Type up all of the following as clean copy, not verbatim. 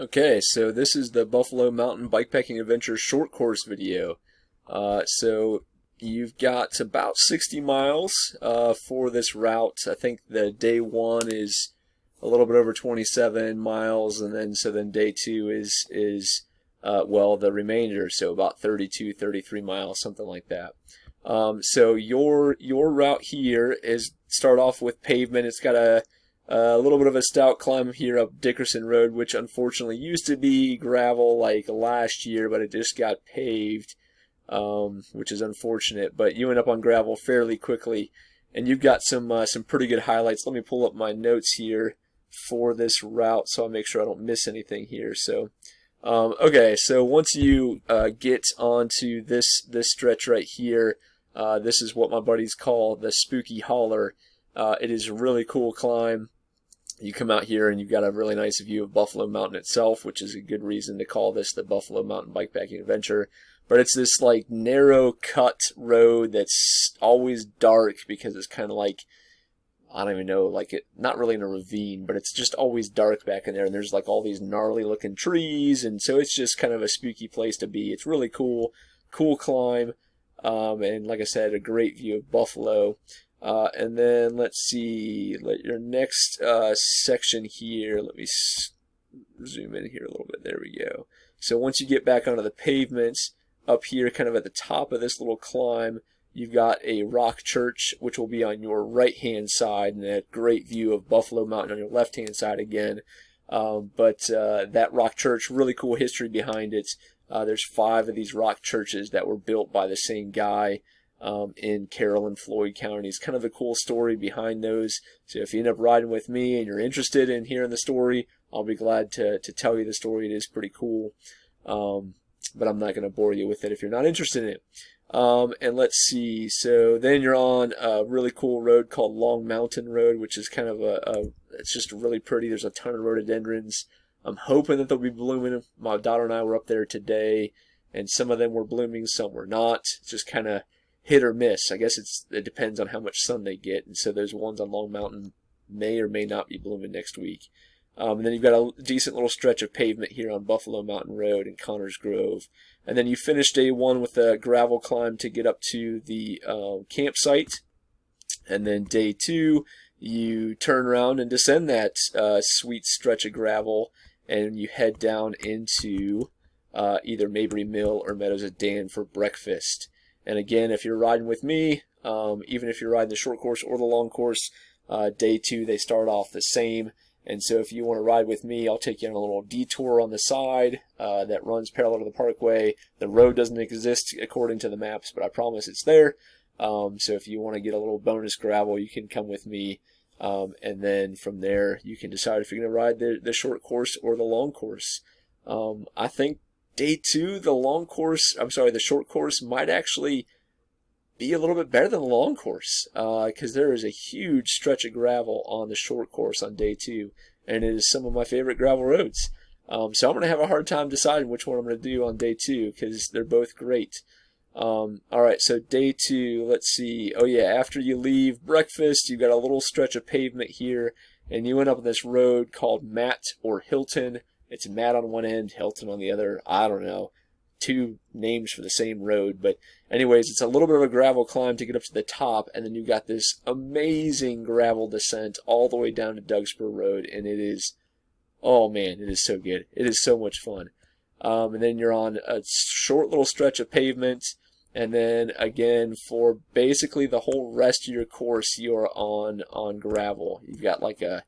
Okay, so this is the Buffalo Mountain Bikepacking Adventure short course video. So you've got about 60 miles for this route. I think the day one is a little bit over 27 miles, and then day two is well, the remainder, so about 32, 33 miles, something like that. So your route here is start off with pavement. It's got a little bit of a stout climb here up Dickerson Road, which unfortunately used to be gravel like last year, but it just got paved, which is unfortunate. But you end up on gravel fairly quickly, and you've got some pretty good highlights. Let me pull up my notes here for this route so I make sure I don't miss anything here. So, okay, so once you get onto this stretch right here, this is what my buddies call the Spooky Holler. It is a really cool climb. You come out here and you've got a really nice view of Buffalo Mountain itself, which is a good reason to call this the Buffalo Mountain Bikepacking Adventure. But it's this like narrow cut road that's always dark because it's kind of like, I don't even know, like it, not really in a ravine, but it's just always dark back in there, and there's like all these gnarly looking trees, and so it's just kind of a spooky place to be. It's really cool climb, and like I said, a great view of Buffalo. And then let's see, your next section here, let me zoom in here a little bit, there we go. So once you get back onto the pavement, up here kind of at the top of this little climb, you've got a rock church, which will be on your right hand side, and a great view of Buffalo Mountain on your left hand side again. But that rock church, really cool history behind it. There's 5 of these rock churches that were built by the same guy in Carroll and Floyd counties. Kind of a cool story behind those. So if you end up riding with me and you're interested in hearing the story, I'll be glad to tell you the story. It is pretty cool. But I'm not going to bore you with it if you're not interested in it. And let's see, so then you're on a really cool road called Long Mountain Road, which is kind of it's just really pretty. There's a ton of rhododendrons. I'm hoping that they'll be blooming. My daughter and I were up there today, and some of them were blooming, some were not. It's just kind of hit or miss. I guess it depends on how much sun they get, and so those ones on Long Mountain may or may not be blooming next week. And then you've got a decent little stretch of pavement here on Buffalo Mountain Road in Connors Grove. And then you finish day one with a gravel climb to get up to the campsite. And then day two, you turn around and descend that sweet stretch of gravel, and you head down into either Mabry Mill or Meadows of Dan for breakfast. And again, if you're riding with me, even if you're riding the short course or the long course, day two, they start off the same. And so if you want to ride with me, I'll take you on a little detour on the side that runs parallel to the parkway. The road doesn't exist according to the maps, but I promise it's there. So if you want to get a little bonus gravel, you can come with me. And then from there, you can decide if you're going to ride the short course or the long course. I think day two, the short course might actually be a little bit better than the long course, because there is a huge stretch of gravel on the short course on day two, and it is some of my favorite gravel roads. So I'm going to have a hard time deciding which one I'm going to do on day two, because they're both great. Alright, so day two, let's see. Oh yeah, after you leave breakfast, you've got a little stretch of pavement here, and you end up on this road called Matt or Hilton. It's Matt on one end, Hilton on the other. I don't know. 2 names for the same road, but anyways, it's a little bit of a gravel climb to get up to the top, and then you've got this amazing gravel descent all the way down to Dougspur Road, and it is, oh man, it is so good. It is so much fun. And then you're on a short little stretch of pavement, and then again for basically the whole rest of your course, you're on gravel. You've got like a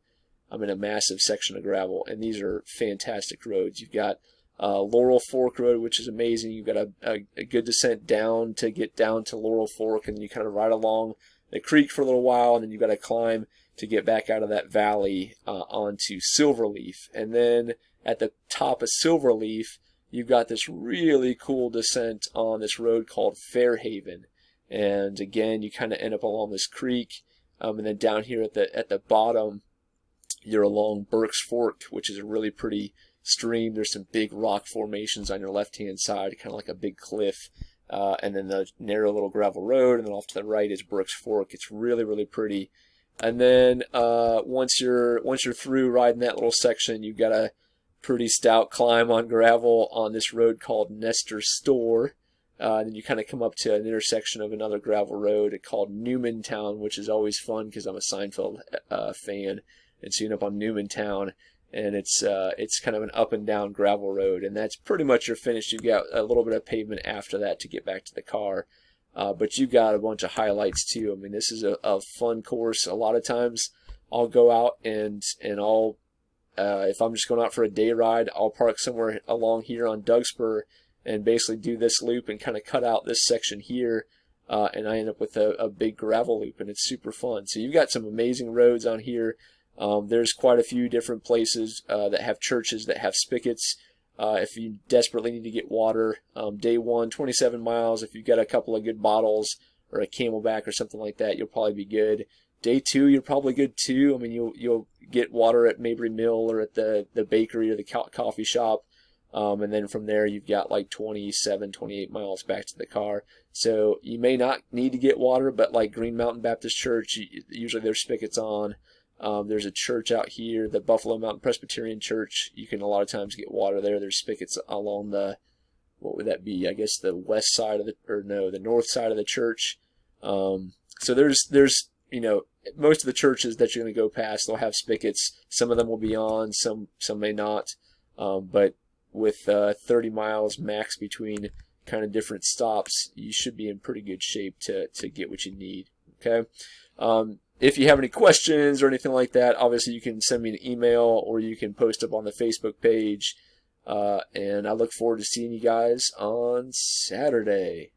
massive section of gravel, and these are fantastic roads. You've got Laurel Fork Road, which is amazing. You've got a good descent down to get down to Laurel Fork, and you kind of ride along the creek for a little while, and then you've got to climb to get back out of that valley onto Silverleaf. And then at the top of Silverleaf, you've got this really cool descent on this road called Fairhaven. And again, you kind of end up along this creek, and then down here at the bottom, you're along Burke's Fork, which is a really pretty stream. There's some big rock formations on your left hand side, kind of like a big cliff, and then the narrow little gravel road, and then off to the right is Brooks Fork. It's really, really pretty. And then once you're through riding that little section, you've got to pretty stout climb on gravel on this road called Nestor Store. Then you kind of come up to an intersection of another gravel road called Newmantown, which is always fun because I'm a Seinfeld fan. And so you end up on Newmantown, and it's kind of an up and down gravel road, and that's pretty much your finish. You've got a little bit of pavement after that to get back to the car, but you've got a bunch of highlights too. I mean, this is a fun course. A lot of times I'll go out and I'll if I'm just going out for a day ride, I'll park somewhere along here on Dougspur and basically do this loop and kind of cut out this section here, and I end up with a big gravel loop, and it's super fun. So you've got some amazing roads on here. There's quite a few different places that have churches that have spigots. If you desperately need to get water, day one, 27 miles. If you've got a couple of good bottles or a Camelback or something like that, you'll probably be good. Day two, you're probably good too. I mean, you'll get water at Mabry Mill or at the bakery or the coffee shop. And then from there, you've got like 27, 28 miles back to the car. So you may not need to get water, but like Green Mountain Baptist Church, usually there's spigots on. There's a church out here, the Buffalo Mountain Presbyterian Church. You can a lot of times get water there. There's spigots along the, what would that be? I guess the west side of the north side of the church. So there's most of the churches that you're going to go past, they'll have spigots. Some of them will be on, some may not. But with 30 miles max between kind of different stops, you should be in pretty good shape to get what you need. Okay. If you have any questions or anything like that, obviously you can send me an email or you can post up on the Facebook page. And I look forward to seeing you guys on Saturday.